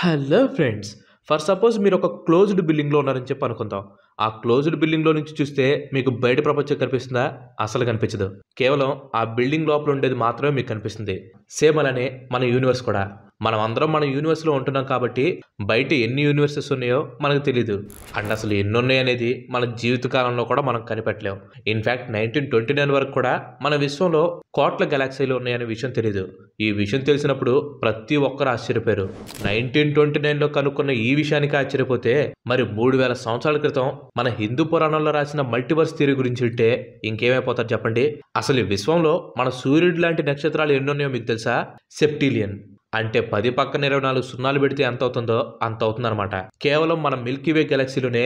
Hello friends. For suppose మీరు ఒక closed బిల్డింగ్‌లో ఉన్నారని చెప్పి అనుకుందాం. ఆ క్లోజ్డ్ బిల్డింగ్‌లో నుంచి చూస్తే మీకు బయట ప్రపంచం కనిపిస్తుందా? అసలు కనిపించదు. కేవలం ఆ బిల్డింగ్ లోపల ఉండేది మాత్రమే మీకు కనిపిస్తుంది. సేమ్ అలానే మన యూనివర్స్ కూడా. మనం అందరం మన యూనివర్స్‌లో ఉంటున్నాం కాబట్టి బయట ఎన్ని యూనివర్సెస్ ఉన్నాయో మనకు తెలీదు. అండ్ అసలు ఎన్ని ఉన్నాయనేది మన జీవిత కాలంలో కూడా మనం కనిపెట్టలేం. ఇన్‌ఫాక్ట్ 1929 వరకు కూడా మన విశ్వంలో కోట్ల గెలాక్సీలు ఉన్నాయనే విషయం తెలీదు. ఈ విషయం తెలిసినప్పుడు ప్రతి ఒక్కరు ఆశ్చర్యపోయారు. 1929లో కనుక్కున్న ఈ విషయానికి ఆశ్చర్యపోతే మరి 3000 సంవత్సరాల క్రితం మన హిందూ పురాణంలో రాసిన మల్టీవర్స్ థియరీ గురించి వింటే ఇంకేమైపోతారు చెప్పండి. అసలు ఈ విశ్వంలో మన సూర్యుడు లాంటి నక్షత్రాలు ఎన్ని ఉన్నాయో మీకు తెలుసా? సెప్టీలియన్. అంటే 10 పక్కన 24 సున్నాలు పెడితే ఎంత అవుతుందో అంత అవుతుందన్నమాట. కేవలం మన మిల్కీవే గెలాక్సీలోనే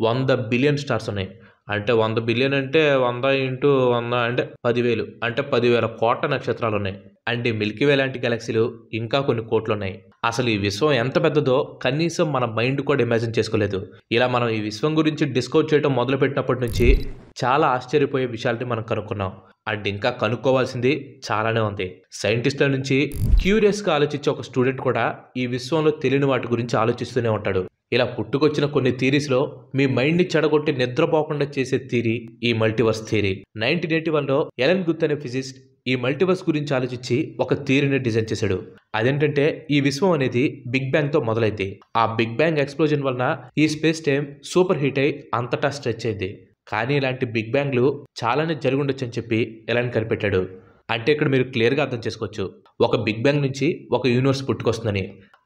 100 బిలియన్ స్టార్స్ ఉన్నాయి. అంటే 100 బిలియన్ అంటే 100 ఇంటూ 100 అంటే 10,000 అంటే 10,000 కోట్ల నక్షత్రాలు ఉన్నాయి. అండ్ ఈ మిల్కీవే లాంటి గెలాక్సీలు ఇంకా కొన్ని కోట్లు ఉన్నాయి. అసలు ఈ విశ్వం ఎంత పెద్దదో కనీసం మన మైండ్ కూడా ఇమాజిన్ చేసుకోలేదు. ఇలా మనం ఈ విశ్వం గురించి డిస్కవర్ చేయడం మొదలుపెట్టినప్పటి నుంచి చాలా ఆశ్చర్యపోయే విషయాలని మనం కనుక్కున్నాం. అండ్ ఇంకా కనుక్కోవాల్సింది చాలానే ఉంది. సైంటిస్టుల నుంచి క్యూరియస్గా ఆలోచించే ఒక స్టూడెంట్ కూడా ఈ విశ్వంలో తెలియని వాటి గురించి ఆలోచిస్తూనే ఉంటాడు. ఇలా పుట్టుకొచ్చిన కొన్ని థీరీస్లో మీ మైండ్ని చెడగొట్టి నిద్రపోకుండా చేసే థీరీ ఈ మల్టీవర్స్ థియరీ. 1981లో ఎలన్ గుత్ అనే ఫిజిస్ట్ ఈ మల్టీవర్స్ గురించి ఆలోచించి ఒక థియరీని డిజైన్ చేశాడు. అదేంటంటే ఈ విశ్వం అనేది బిగ్ బ్యాంగ్తో మొదలైంది. ఆ బిగ్ బ్యాంగ్ ఎక్స్ప్లోజన్ వలన ఈ స్పేస్ టైం సూపర్ హీట్ అయి అంతటా స్ట్రెచ్ అయింది. కానీ ఇలాంటి బిగ్ బ్యాంగ్లు చాలానే జరుగుండొచ్చు అని చెప్పి ఎలన్ కనిపెట్టాడు. అంటే ఇక్కడ మీరు క్లియర్గా అర్థం చేసుకోవచ్చు, ఒక బిగ్ బ్యాంగ్ నుంచి ఒక యూనివర్స్ పుట్టుకొస్తుందని.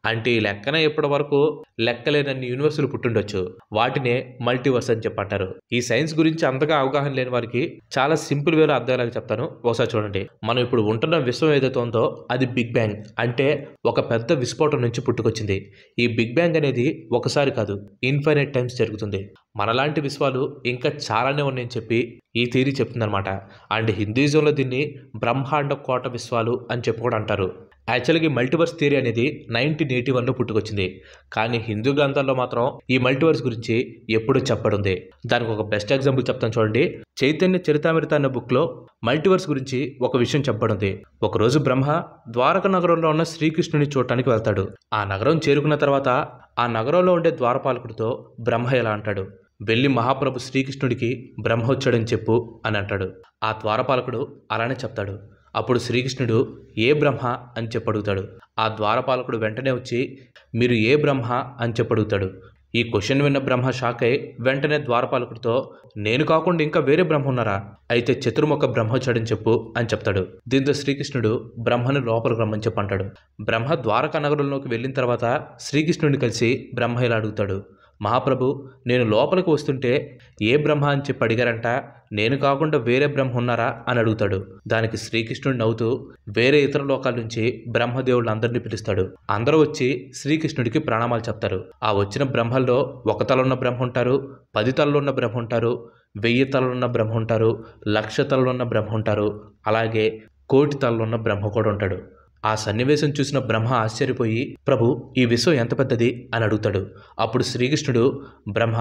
అంటే ఈ లెక్కన ఇప్పటి వరకు లెక్కలేనన్ని యూనివర్సులు పుట్టుండొచ్చు. వాటినే మల్టీవర్స్ అని చెప్పంటారు. ఈ సైన్స్ గురించి అంతగా అవగాహన లేని వారికి చాలా సింపుల్ వేలో అర్థమయ్యేలాగా చెప్తాను. ఒకసారి చూడండి. మనం ఇప్పుడు ఉంటున్న విశ్వం ఏదైతే ఉందో అది బిగ్ బ్యాంగ్. అంటే ఒక పెద్ద విస్ఫోటం నుంచి పుట్టుకొచ్చింది. ఈ బిగ్ బ్యాంగ్ అనేది ఒకసారి కాదు, ఇన్ఫైనైట్ టైమ్స్ జరుగుతుంది. మనలాంటి విశ్వాలు ఇంకా చాలానే ఉన్నాయని చెప్పి ఈ థియరీ చెప్తుందన్నమాట. అండ్ హిందూయిజంలో దీన్ని బ్రహ్మాండ కోట విశ్వాలు అని చెప్పి కూడా అంటారు. యాక్చువల్గా ఈ మల్టీవర్స్ థియరీ అనేది 1981లో పుట్టుకొచ్చింది. కానీ హిందూ గ్రంథాల్లో మాత్రం ఈ మల్టీవర్స్ గురించి ఎప్పుడూ చెప్పడుంది. దానికి ఒక బెస్ట్ ఎగ్జాంపుల్ చెప్తాను చూడండి. చైతన్య చరితామృత అనే బుక్లో మల్టీవర్స్ గురించి ఒక విషయం చెప్పబడింది. ఒకరోజు బ్రహ్మ ద్వారక నగరంలో ఉన్న శ్రీకృష్ణుని చూడటానికి వెళ్తాడు. ఆ నగరం చేరుకున్న తర్వాత ఆ నగరంలో ఉండే ద్వారపాలకుడితో బ్రహ్మ ఇలా అంటాడు, వెళ్ళి మహాప్రభు శ్రీకృష్ణుడికి బ్రహ్మ వచ్చాడని చెప్పు అని అంటాడు. ఆ ద్వారపాలకుడు అలానే చెప్తాడు. అప్పుడు శ్రీకృష్ణుడు ఏ బ్రహ్మ అని చెప్పడుగుతాడు. ఆ ద్వారపాలకుడు వెంటనే వచ్చి మీరు ఏ బ్రహ్మ అని చెప్పడుగుతాడు. ఈ క్వశ్చన్ విన్న బ్రహ్మ షాక్ అయి వెంటనే ద్వారపాలకుడితో నేను కాకుండా ఇంకా వేరే బ్రహ్మ ఉన్నారా? అయితే చతుర్ముఖ బ్రహ్మ వచ్చాడని చెప్పు అని చెప్తాడు. దీంతో శ్రీకృష్ణుడు బ్రహ్మను లోపలికి రమ్మని చెప్పి అంటాడు. బ్రహ్మ ద్వారకా నగరంలోకి వెళ్ళిన తర్వాత శ్రీకృష్ణుడిని కలిసి బ్రహ్మ ఇలా అడుగుతాడు, మహాప్రభు నేను లోపలికి వస్తుంటే ఏ బ్రహ్మ అని చెప్పి అడిగారంట, నేను కాకుండా వేరే బ్రహ్మ ఉన్నారా అని అడుగుతాడు. దానికి శ్రీకృష్ణుడు నవ్వుతూ వేరే ఇతర లోకాల నుంచి బ్రహ్మదేవుళ్ళు అందరినీ పిలుస్తాడు. అందరూ వచ్చి శ్రీకృష్ణుడికి ప్రణామాలు చెప్తారు. ఆ వచ్చిన బ్రహ్మల్లో ఒక తలున్న బ్రహ్మ ఉంటారు, 10 తలలున్న బ్రహ్మ ఉంటారు, 1000 తలలున్న బ్రహ్మ ఉంటారు, 1,00,000 తలలున్న బ్రహ్మ ఉంటారు, అలాగే 1,00,00,000 తలలున్న బ్రహ్మ కూడా ఉంటాడు. ఆ సన్నివేశం చూసిన బ్రహ్మ ఆశ్చర్యపోయి ప్రభు ఈ విశ్వం ఎంత పెద్దది అని అడుగుతాడు. అప్పుడు శ్రీకృష్ణుడు బ్రహ్మ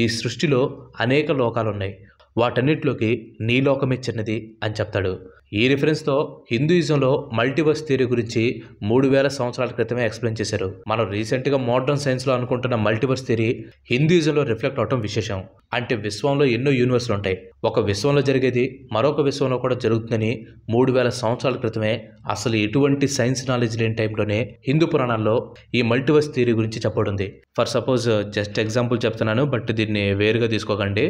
ఈ సృష్టిలో అనేక లోకాలున్నాయి, వాటన్నిటిలోకి నీ లోకమే చిన్నది అని చెప్తాడు. ఈ రిఫరెన్స్తో హిందూయిజంలో మల్టీవర్స్ థియరీ గురించి 3000 సంవత్సరాల క్రితమే ఎక్స్ప్లెయిన్ చేశారు. మనం రీసెంట్గా మోడర్న్ సైన్స్లో అనుకుంటున్న మల్టీవర్స్ థియరీ హిందూయిజంలో రిఫ్లెక్ట్ అవటం విశేషం. అంటే విశ్వంలో ఎన్నో యూనివర్స్లు ఉంటాయి. ఒక విశ్వంలో జరిగేది మరొక విశ్వంలో కూడా జరుగుతుందని 3000 సంవత్సరాల క్రితమే అసలు ఎటువంటి సైన్స్ నాలెడ్జ్ లేని టైంలోనే హిందూ పురాణాల్లో ఈ మల్టీవర్స్ థియరీ గురించి చెప్పబడింది. ఫర్ సపోజ్ జస్ట్ ఎగ్జాంపుల్ చెప్తున్నాను, బట్ దీన్ని వేరుగా తీసుకోకండి.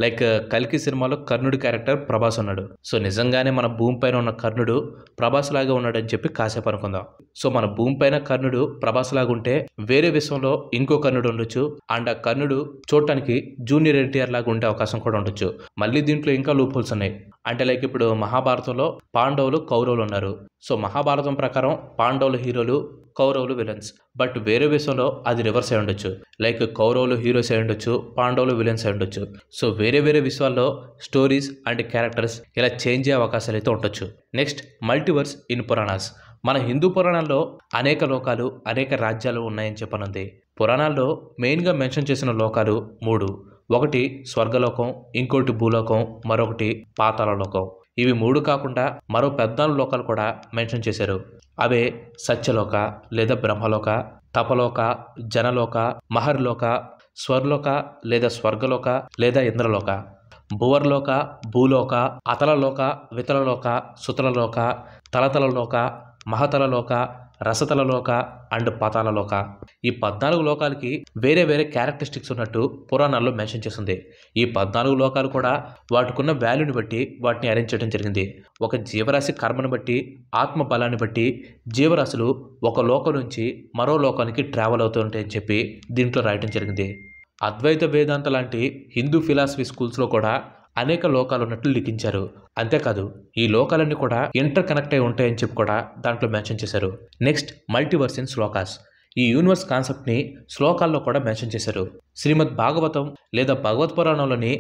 లైక్ కల్కి సినిమాలో కర్ణుడి క్యారెక్టర్ ప్రభాస్ ఉన్నాడు. సో నిజంగానే మన భూమి పైన ఉన్న కర్ణుడు ప్రభాస్ లాగా ఉన్నాడని చెప్పి కాసేపు అనుకుందాం. సో మన భూమి పైన కర్ణుడు ప్రభాస్ లాగా ఉంటే వేరే విశ్వంలో ఇంకో కర్ణుడు ఉండొచ్చు. అండ్ ఆ కర్ణుడు చూడటానికి జూనియర్ ఎన్టీఆర్ లాగా ఉండే అవకాశం కూడా ఉండొచ్చు. మళ్ళీ దీంట్లో ఇంకా లూప్ హోల్స్ ఉన్నాయి. అంటే లైక్ ఇప్పుడు మహాభారతంలో పాండవులు కౌరవులు ఉన్నారు. సో మహాభారతం ప్రకారం పాండవులు హీరోలు, కౌరవులు విలన్స్. బట్ వేరే విషయంలో అది రివర్స్ అయి ఉండొచ్చు. లైక్ కౌరవులు హీరోస్ అయి ఉండొచ్చు, పాండవులు విలన్స్ అయి ఉండొచ్చు. సో వేరే వేరే విశ్వాల్లో స్టోరీస్ అండ్ క్యారెక్టర్స్ ఇలా చేంజ్ అయ్యే అవకాశాలు అయితే ఉండొచ్చు. Next multiverse in Puranas. మన హిందూ పురాణాల్లో అనేక లోకాలు, అనేక రాజ్యాలు ఉన్నాయని చెప్పనుంది. పురాణాల్లో మెయిన్గా మెన్షన్ చేసిన లోకాలు 3. ఒకటి స్వర్గలోకం, ఇంకోటి భూలోకం, మరొకటి పాతాళ లోకం. ఇవి 3 కాకుండా మరో 14 లోకాలు కూడా మెన్షన్ చేశారు. అవే సత్యలోక లేదా బ్రహ్మలోక, తపలోక, జనలోక, మహర్లోక, స్వర్లోక లేదా స్వర్గలోక లేదా ఇంద్రలోక, భువర్లోక, భూలోక, అతలలోక, వితలలోక, సుతలలోక, తలతలలోక, మహతలలోక, రసతలలోక అండ్ పాతాళలోక. ఈ 14 లోకాలకి వేరే వేరే క్యారెక్టరిస్టిక్స్ ఉన్నట్టు పురాణాల్లో మెన్షన్ చేస్తుంది. ఈ 14 లోకాలు కూడా వాటికున్న వాల్యూని బట్టి వాటిని అరేంజ్ చేయడం జరిగింది. ఒక జీవరాశి కర్మను బట్టి, ఆత్మ బలాన్ని బట్టి జీవరాశులు ఒక లోకం నుంచి మరో లోకానికి ట్రావెల్ అవుతూ ఉంటాయని చెప్పి దీంట్లో రాయడం జరిగింది. అద్వైత వేదాంత లాంటి హిందూ ఫిలాసఫీ స్కూల్స్లో కూడా అనేక లోకాలు ఉన్నట్లు లిఖించారు. అంతేకాదు ఈ లోకాలన్నీ కూడా ఇంటర్ కనెక్ట్ అయి ఉంటాయని చెప్పి కూడా దాంట్లో మెన్షన్ చేశారు. Next, multiverse in shlokas. ఈ యూనివర్స్ కాన్సెప్ట్ని శ్లోకాల్లో కూడా మెన్షన్ చేశారు. శ్రీమద్ భాగవతం లేదా భగవత్ పురాణంలోని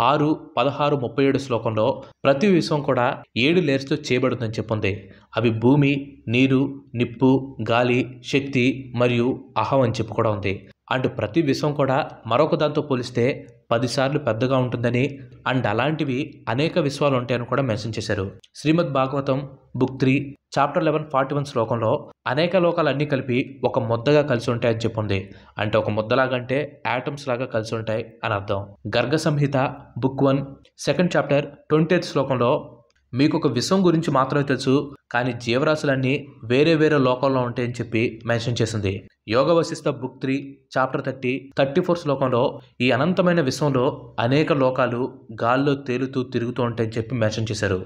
6, 16, 37 శ్లోకంలో ప్రతి విశ్వం కూడా 7 లేయర్స్తో చేయబడుతుందని చెప్పుంది. అవి భూమి, నీరు, నిప్పు, గాలి, శక్తి మరియు అహం అని చెప్పి కూడా ఉంది. అండ్ ప్రతి విశ్వం కూడా మరొక దాంతో పోలిస్తే 10 సార్లు పెద్దగా ఉంటుందని అండ్ అలాంటివి అనేక విశ్వాలు ఉంటాయని కూడా మెన్షన్ చేశారు. శ్రీమద్ భాగవతం బుక్ 3 చాప్టర్ 11:41 శ్లోకంలో అనేక లోకాలన్నీ కలిపి ఒక ముద్దగా కలిసి ఉంటాయని చెప్పుంది. అంటే ఒక ముద్దలాగంటే యాటమ్స్ లాగా కలిసి ఉంటాయి అని అర్థం. గర్గ సంహిత బుక్ 1 2nd చాప్టర్ 20th శ్లోకంలో మీకు ఒక విశ్వం గురించి మాత్రమే తెలుసు, కానీ జీవరాశులన్నీ వేరే వేరే లోకంలో ఉంటాయని చెప్పి మెన్షన్ చేసింది. యోగ వశిష్ఠ బుక్ 3 చాప్టర్ 30 34 శ్లోకంలో ఈ అనంతమైన విశ్వంలో అనేక లోకాలు గాల్లో తేలుతూ తిరుగుతూ ఉంటాయని చెప్పి మెన్షన్ చేశారు.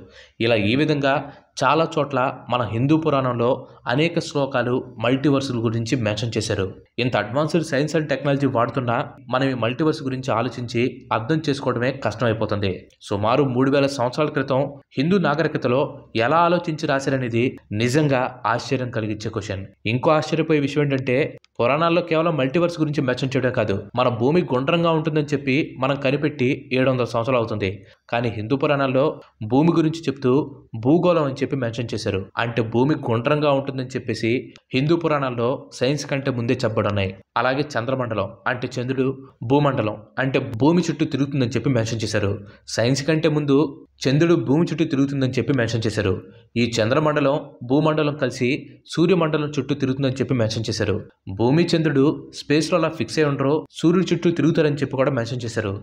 ఇలా ఈ విధంగా చాలా చోట్ల మన హిందూ పురాణంలో అనేక శ్లోకాలు మల్టీవర్సుల గురించి మెన్షన్ చేశారు. ఇంత అడ్వాన్స్డ్ సైన్స్ అండ్ టెక్నాలజీ వాడుతున్నా మనం ఈ మల్టీవర్స్ గురించి ఆలోచించి అర్థం చేసుకోవడమే కష్టమైపోతుంది. సుమారు 3000 సంవత్సరాల క్రితం హిందూ నాగరికతలో ఎలా ఆలోచించి రాశారనేది నిజంగా ఆశ్చర్యం కలిగించే క్వశ్చన్. ఇంకో ఆశ్చర్యపోయే విషయం ఏంటంటే పురాణాల్లో కేవలం మల్టీవర్స్ గురించి మెన్షన్ చేయడం కాదు, మన భూమి గుండ్రంగా ఉంటుందని చెప్పి మనం కనిపెట్టి 700 సంవత్సరాలు అవుతుంది. కానీ హిందూ పురాణాల్లో భూమి గురించి చెప్తూ భూగోళం అని చెప్పి మెన్షన్ చేశారు. అంటే భూమి గుండ్రంగా ఉంటుందని చెప్పేసి హిందూ పురాణాల్లో సైన్స్ కంటే ముందే చెప్పబడున్నాయి. అలాగే చంద్రమండలం అంటే చంద్రుడు, భూమండలం అంటే భూమి చుట్టూ తిరుగుతుందని చెప్పి మెన్షన్ చేశారు. సైన్స్ కంటే ముందు చంద్రుడు భూమి చుట్టూ తిరుగుతుందని చెప్పి మెన్షన్ చేశారు. ఈ చంద్రమండలం, భూమండలం కలిసి సూర్యమండలం చుట్టూ తిరుగుతుందని చెప్పి మెన్షన్ చేశారు. భూమి, చంద్రుడు స్పేస్లో అలా ఫిక్స్ అయి ఉండరు, సూర్యుడు చుట్టూ తిరుగుతారని చెప్పి కూడా మెన్షన్ చేశారు.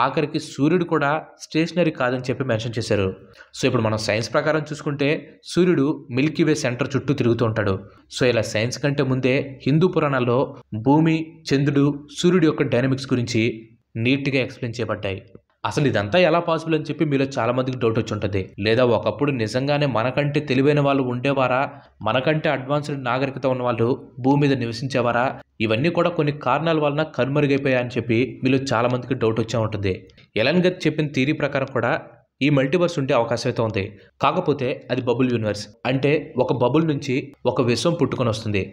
ఆఖరికి సూర్యుడు కూడా స్టేషనరీ కాదని చెప్పి మెన్షన్ చేశారు. సో ఇప్పుడు మనం సైన్స్ ప్రకారం చూసుకుంటే సూర్యుడు మిల్కీవే సెంటర్ చుట్టూ తిరుగుతూ ఉంటాడు. సో ఇలా సైన్స్ కంటే ముందే హిందూ పురాణాల్లో భూమి, చంద్రుడు, సూర్యుడు యొక్క డైనమిక్స్ గురించి నీట్గా ఎక్స్ప్లెయిన్ చేయబడ్డాయి. అసలు ఇదంతా ఎలా పాసిబుల్ అని చెప్పి మీలో చాలా మందికి డౌట్ వచ్చి ఉంటుంది. లేదా ఒకప్పుడు నిజంగానే మనకంటే తెలివైన వాళ్ళు ఉండేవారా, మనకంటే అడ్వాన్స్డ్ నాగరికత ఉన్న వాళ్ళు భూమి మీద నివసించేవారా, ఇవన్నీ కూడా కొన్ని కారణాల వలన కనుమరుగైపోయాయని చెప్పి మీలో చాలా మందికి డౌట్ వచ్చే ఉంటుంది. ఎలన్ గత్ చెప్పిన థియరీ ప్రకారం కూడా ఈ మల్టీవర్స్ ఉండే అవకాశం అయితే ఉంది. కాకపోతే అది బబుల్ యూనివర్స్. అంటే ఒక బబుల్ నుంచి ఒక విశ్వం పుట్టుకొని వస్తుంది.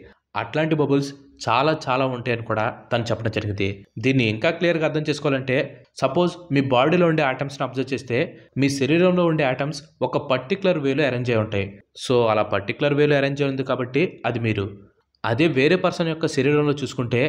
అట్లాంటి బబుల్స్ చాలా చాలా ఉంటాయని కూడా తను చెప్పడం జరిగింది. దీన్ని ఇంకా క్లియర్గా అర్థం చేసుకోవాలంటే సపోజ్ మీ బాడీలో ఉండే ఆటమ్స్ని అబ్జర్వ్ చేస్తే మీ శరీరంలో ఉండే ఆటమ్స్ ఒక పర్టికులర్ వేలో అరేంజ్ అయి ఉంటాయి. సో అలా పర్టికులర్ వేలో అరేంజ్ అయి ఉంది కాబట్టి అది మీరు. అదే వేరే పర్సన్ యొక్క శరీరంలో చూసుకుంటే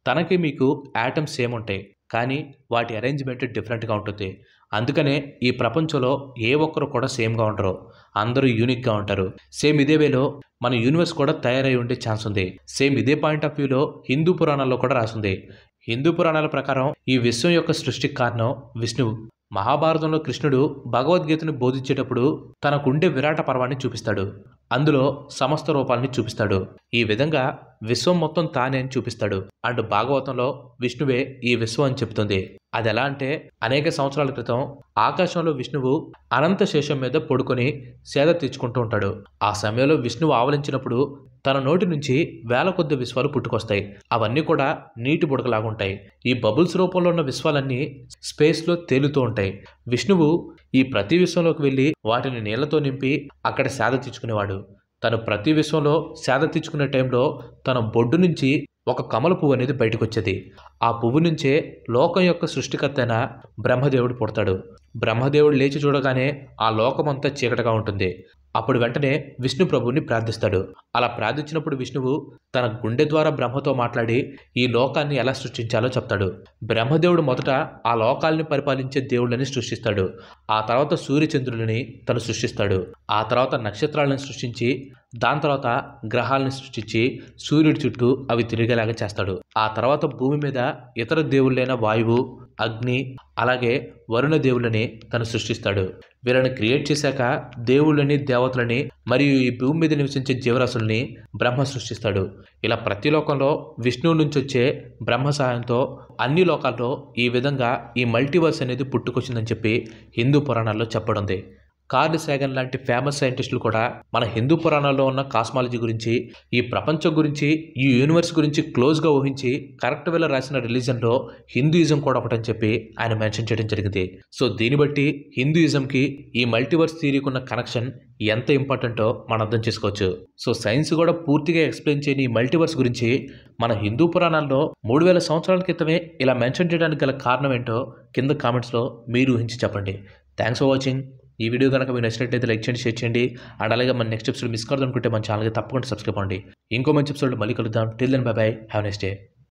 తనకి మీకు ఆటమ్స్ సేమ్ ఉంటాయి, కానీ వాటి అరేంజ్మెంట్ డిఫరెంట్గా ఉంటుంది. అందుకనే ఈ ప్రపంచంలో ఏ ఒక్కరు కూడా సేమ్గా ఉండరు, అందరూ యూనిక్గా ఉంటారు. సేమ్ ఇదే వేలో మన యూనివర్స్ కూడా తయారై ఉండే ఛాన్స్ ఉంది. సేమ్ ఇదే పాయింట్ ఆఫ్ వ్యూలో హిందూ పురాణాల్లో కూడా రాసింది. హిందూ పురాణాల ప్రకారం ఈ విశ్వం యొక్క సృష్టికి కారణం విష్ణువు. మహాభారతంలో కృష్ణుడు భగవద్గీతను బోధించేటప్పుడు తనకుండే విరాట పర్వాన్ని చూపిస్తాడు. అందులో సమస్త రూపాలని చూపిస్తాడు. ఈ విధంగా విశ్వం మొత్తం తానే అని చూపిస్తాడు. అండ్ భాగవతంలో విష్ణువే ఈ విశ్వం అని చెప్తుంది. అది ఎలా అంటే అనేక సంవత్సరాల క్రితం ఆకాశంలో విష్ణువు అనంత శేషం మీద పడుకొని సేద తీర్చుకుంటూ ఉంటాడు. ఆ సమయంలో విష్ణువు ఆవలించినప్పుడు తన నోటి నుంచి వేల కొద్ది విశ్వాలు పుట్టుకొస్తాయి. అవన్నీ కూడా నీటి బుడకలాగుంటాయి. ఈ బబుల్స్ రూపంలో ఉన్న విశ్వాలన్నీ స్పేస్లో తేలుతూ ఉంటాయి. విష్ణువు ఈ ప్రతి విశ్వంలోకి వెళ్ళి వాటిని నీళ్లతో నింపి అక్కడ సేద తీర్చుకునేవాడు. తను ప్రతి విశ్వంలో సేద తీర్చుకునే టైంలో తన బొడ్డు నుంచి ఒక కమల పువ్వు అనేది బయటకు వచ్చేది. ఆ పువ్వు నుంచే లోకం యొక్క సృష్టికర్త అయిన బ్రహ్మదేవుడు పుడతాడు. బ్రహ్మదేవుడు లేచి చూడగానే ఆ లోకమంతా చీకటిగా ఉంటుంది. అప్పుడు వెంటనే విష్ణు ప్రభువుని ప్రార్థిస్తాడు. అలా ప్రార్థించినప్పుడు విష్ణువు తన గుండె ద్వారా బ్రహ్మతో మాట్లాడి ఈ లోకాన్ని ఎలా సృష్టించాలో చెప్తాడు. బ్రహ్మదేవుడు మొదట ఆ లోకాల్ని పరిపాలించే దేవుళ్ళని సృష్టిస్తాడు. ఆ తర్వాత సూర్యచంద్రులని తను సృష్టిస్తాడు. ఆ తర్వాత నక్షత్రాలను సృష్టించి దాని తర్వాత గ్రహాలను సృష్టించి సూర్యుడి చుట్టూ అవి తిరిగేలాగా చేస్తాడు. ఆ తర్వాత భూమి మీద ఇతర దేవుళ్ళైన వాయువు, అగ్ని, అలాగే వరుణ దేవుళ్ళని తను సృష్టిస్తాడు. వీళ్ళని క్రియేట్ చేశాక దేవుళ్ళని, దేవతలని మరియు ఈ భూమి మీద నివసించే జీవరాశుల్ని బ్రహ్మ సృష్టిస్తాడు. ఇలా ప్రతి లోకంలో విష్ణువు నుంచి వచ్చే బ్రహ్మ సహాయంతో అన్ని లోకాల్లో ఈ విధంగా ఈ మల్టీవర్స్ అనేది పుట్టుకొచ్చిందని చెప్పి హిందూ పురాణాల్లో చెప్పడుంది. కార్ల్ సాగన్ లాంటి ఫేమస్ సైంటిస్టులు కూడా మన హిందూ పురాణాల్లో ఉన్న కాస్మాలజీ గురించి, ఈ ప్రపంచం గురించి, ఈ యూనివర్స్ గురించి క్లోజ్గా ఊహించి కరెక్ట్ వేలో రాసిన రిలీజన్లో హిందూయిజం కూడా ఒకటని చెప్పి ఆయన మెన్షన్ చేయడం జరిగింది. సో దీన్ని బట్టి హిందూయిజంకి ఈ మల్టీవర్స్ థియరీకి ఉన్న కనెక్షన్ ఎంత ఇంపార్టెంటో మనం అర్థం చేసుకోవచ్చు. సో సైన్స్ కూడా పూర్తిగా ఎక్స్ప్లెయిన్ చేయని ఈ మల్టీవర్స్ గురించి మన హిందూ పురాణాల్లో 3000 సంవత్సరాల క్రితమే ఇలా మెన్షన్ చేయడానికి గల కారణం ఏంటో కింద కామెంట్స్లో మీరు ఊహించి చెప్పండి. Thanks for watching. ఈ వీడియో కనుక మీకు నచ్చినట్లయితే లైక్ చేయండి, షేర్ చేయండి. అండ్ అలాగే మన నెక్స్ట్ ఎపిసోడ్ మిస్ కావద్దు అనుకుంటే మన ఛానల్కి తప్పకుండా సబ్స్క్రైబ్ అవ్వండి. ఇంకో మంచి ఎపిసోడ్ మళ్ళీ కలుద్దాం. Till then bye bye. Have next day.